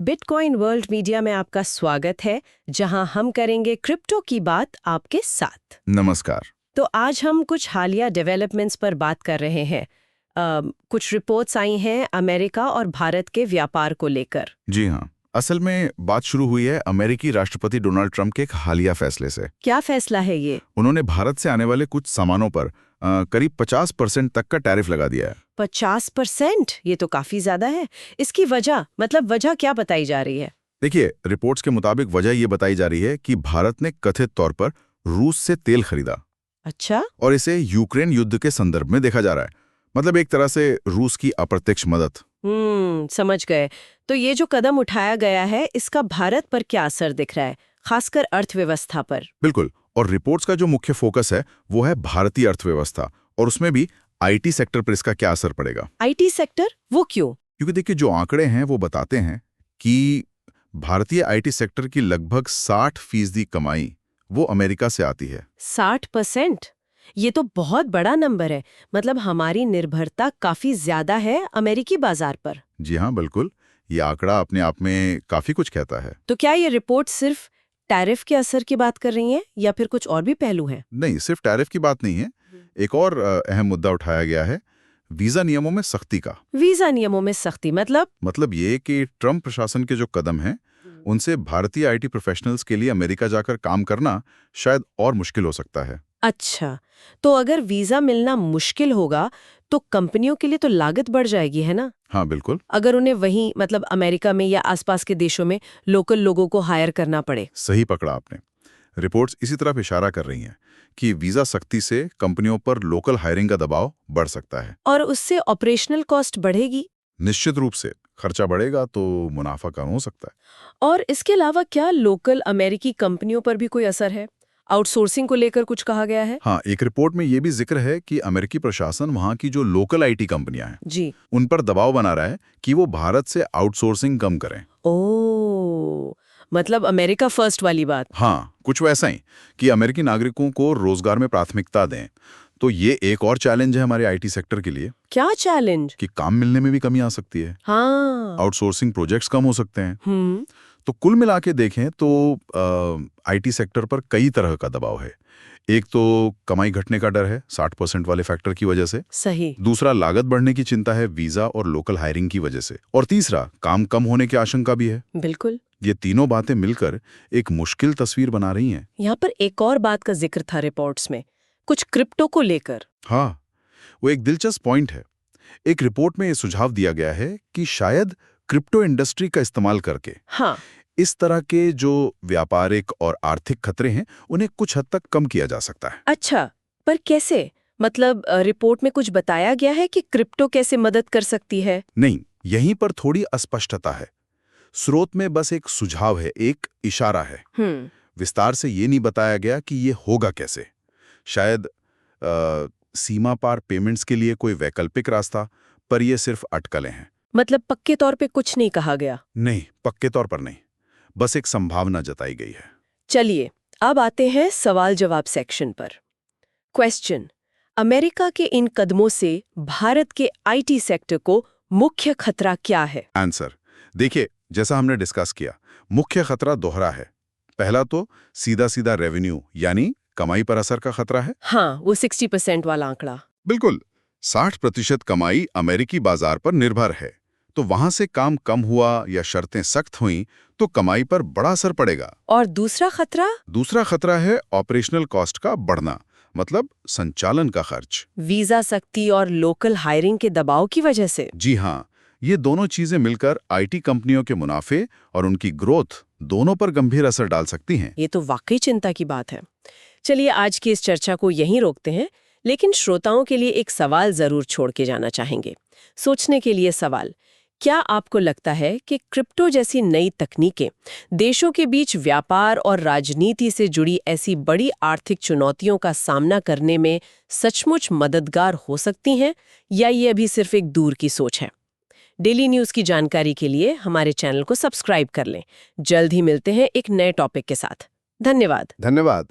Bitcoin world media में आपका स्वागत है, जहां हम करेंगे क्रिप्टो की बात आपके साथ। नमस्कार। तो आज हम कुछ हालिया डेवलपमेंट्स पर बात कर रहे हैं। कुछ रिपोर्ट्स आई हैं अमेरिका और भारत के व्यापार को लेकर। जी हाँ, असल में बात शुरू हुई है अमेरिकी राष्ट्रपति डोनाल्ड ट्रंप के एक हालिया फैसले से। क्या फैसला है ये? उन्होंने भारत से आने वाले कुछ सामानों पर करीब 50% तक का टैरिफ लगा दिया है। 50%? ये तो काफी ज्यादा है। इसकी वजह क्या बताई जा रही है? देखिए, रिपोर्ट्स के मुताबिक वजह ये बताई जा रही है कि भारत ने कथित तौर पर रूस से तेल खरीदा। अच्छा। और इसे यूक्रेन युद्ध के संदर्भ में देखा जा रहा है। मतलब एक तरह से रूस की अप्रत्यक्ष मदद। समझ गए। तो ये जो कदम उठाया गया है, इसका भारत पर क्या असर दिख रहा है, खासकर अर्थव्यवस्था पर? बिल्कुल। और रिपोर्ट्स का जो मुख्य फोकस है वो है भारतीय अर्थव्यवस्था, और उसमें भी आईटी सेक्टर पर इसका क्या असर पड़ेगा। IT sector? वो क्यों? क्योंकि देखिए, जो आंकड़े हैं वो बताते हैं कि भारतीय आईटी सेक्टर की लगभग 60% कमाई वो अमेरिका से आती है। 60%? ये तो बहुत बड़ा नंबर है। मतलब हमारी निर्भरता काफी ज्यादा है अमेरिकी बाजार पर। जी हाँ, बिल्कुल। ये आंकड़ा अपने आप में काफी कुछ कहता है। तो क्या ये रिपोर्ट सिर्फ टैरिफ के असर की बात कर रही है या फिर कुछ और भी पहलू हैं? नहीं, सिर्फ टैरिफ की बात नहीं है। एक और अहम मुद्दा उठाया गया है, वीजा नियमों में सख्ती का। वीजा नियमों में सख्ती मतलब ये कि ट्रंप प्रशासन के जो कदम हैं उनसे भारतीय आईटी प्रोफेशनल्स के लिए अमेरिका जाकर काम करना शायद और मुश्किल हो सकता है। अच्छा, तो अगर वीजा मिलना मुश्किल होगा तो कंपनियों के लिए तो लागत बढ़ जाएगी, है ना? हाँ, बिल्कुल। अगर उन्हें वहीं मतलब अमेरिका में या आसपास के देशों में लोकल लोगों को हायर करना पड़े। सही पकड़ा आपने। रिपोर्ट्स इसी तरफ इशारा कर रही हैं कि वीजा सख्ती से कंपनियों पर लोकल हायरिंग का दबाव बढ़ सकता है। और उससे ऑपरेशनल कॉस्ट बढ़ेगी। निश्चित रूप से खर्चा बढ़ेगा तो मुनाफा कम हो सकता है। और इसके अलावा क्या लोकल अमेरिकी कंपनियों पर भी कोई असर है? आउटसोर्सिंग को लेकर कुछ कहा गया है? हाँ, एक रिपोर्ट में ये भी जिक्र है कि अमेरिकी प्रशासन वहाँ की जो लोकल आईटी कंपनियां हैं जी, उन पर दबाव बना रहा है कि वो भारत से आउटसोर्सिंग कम करें। ओह, मतलब अमेरिका फर्स्ट वाली बात। हाँ, कुछ वैसा ही कि अमेरिकी नागरिकों को रोजगार में प्राथमिकता दें। तो ये एक और चैलेंज है हमारे आईटी सेक्टर के लिए। क्या चैलेंज? कि काम मिलने में भी कमी आ सकती है। हाँ। आउटसोर्सिंग प्रोजेक्ट्स कम हो सकते हैं। तो कुल मिला के देखें तो आईटी सेक्टर पर कई तरह का दबाव है। एक तो कमाई घटने का डर है 60% वाले फैक्टर की वजह से। सही। दूसरा, लागत बढ़ने की चिंता है वीजा और लोकल हायरिंग की वजह से। और तीसरा, काम कम होने की आशंका भी है। बिल्कुल। ये तीनों बातें मिलकर एक मुश्किल तस्वीर बना रही हैं। यहाँ पर एक और बात का जिक्र था रिपोर्ट्स में, कुछ क्रिप्टो को लेकर। हाँ, वो एक दिलचस्प पॉइंट है। एक रिपोर्ट में ये सुझाव दिया गया है कि शायद क्रिप्टो इंडस्ट्री का इस्तेमाल करके हाँ, इस तरह के जो व्यापारिक और आर्थिक खतरे हैं उन्हें कुछ हद तक कम किया जा सकता है। अच्छा, पर कैसे? मतलब रिपोर्ट में कुछ बताया गया है कि क्रिप्टो कैसे मदद कर सकती है? नहीं, यहीं पर थोड़ी अस्पष्टता है। स्रोत में बस एक सुझाव है, एक इशारा है। विस्तार से ये नहीं बताया गया कि ये होगा कैसे। शायद सीमा पार पेमेंट्स के लिए कोई वैकल्पिक रास्ता, पर ये सिर्फ अटकलें हैं। मतलब पक्के तौर पे कुछ नहीं कहा गया? नहीं, पक्के तौर पर नहीं, बस एक संभावना जताई गई है। चलिए, अब आते हैं सवाल जवाब सेक्शन पर। क्वेश्चन: अमेरिका के इन कदमों से भारत के आईटी सेक्टर को मुख्य खतरा क्या है? आंसर देखिए, जैसा हमने डिस्कस किया, मुख्य खतरा दोहरा है। पहला तो सीधा सीधा रेवेन्यू यानी कमाई पर असर का खतरा है। हाँ, वो 60% वाला आंकड़ा। बिल्कुल, 60% कमाई अमेरिकी बाजार पर निर्भर है। तो वहां से काम कम हुआ या शर्तें सख्त हुईं तो कमाई पर बड़ा असर पड़ेगा। और दूसरा खतरा? दूसरा खतरा है ऑपरेशनल कॉस्ट का बढ़ना, मतलब संचालन का खर्च। वीजा सख्ती और लोकल हायरिंग के दबाव की वजह से? जी हाँ, ये दोनों चीजें मिलकर आईटी कंपनियों के मुनाफे और उनकी ग्रोथ दोनों पर गंभीर असर डाल सकती हैं। ये तो वाकई चिंता की बात है। चलिए, आज की इस चर्चा को यहीं रोकते हैं, लेकिन श्रोताओं के लिए एक सवाल जरूर छोड़ के जाना चाहेंगे। सोचने के लिए सवाल: क्या आपको लगता है कि क्रिप्टो जैसी नई तकनीकें देशों के बीच व्यापार और राजनीति से जुड़ी ऐसी बड़ी आर्थिक चुनौतियों का सामना करने में सचमुच मददगार हो सकती हैं, या ये अभी सिर्फ एक दूर की सोच है? डेली न्यूज़ की जानकारी के लिए हमारे चैनल को सब्सक्राइब कर लें। जल्द ही मिलते हैं एक नए टॉपिक के साथ। धन्यवाद। धन्यवाद।